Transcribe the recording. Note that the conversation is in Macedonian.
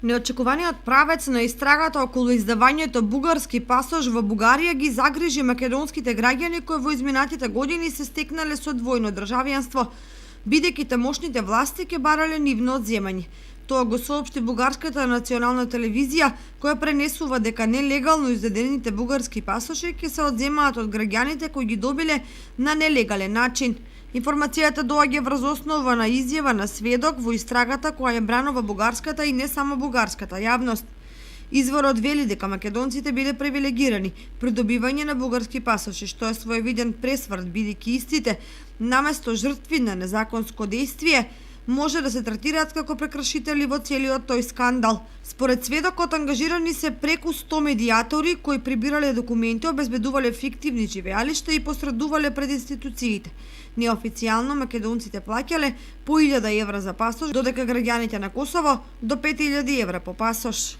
Неочекуваниот правец на истрагата околу издавањето бугарски пасош во Бугарија ги загрижи македонските граѓани кои во изминатите години се стекнале со двојно државјанство, бидејќи тамошните власти ќе барале нивно одземање. Тоа го соопшти бугарската национална телевизија, која пренесува дека нелегално издадените бугарски пасоши ќе се одземаат од граѓаните кои ги добиле на нелегален начин. Информацијата доаѓа врз основа на изјава на сведок во истрагата која ја бранува бугарската и не само бугарската јавност. Изворот вели дека македонците биле привилегирани при добивање на бугарски пасоши, што е своевиден пресврт, бидејќи истите, наместо жртви на незаконско дејствие, може да се третираат како прекршители во целиот тој скандал. Според сведокот, ангажирани се преку 100 медијатори кои прибирале документи, обезбедувале фиктивни живеалишта и посредувале пред институциите. Неофицијално македонците плаќале по 1000 евра за пасош, додека граѓаните на Косово до 5000 евра по пасош.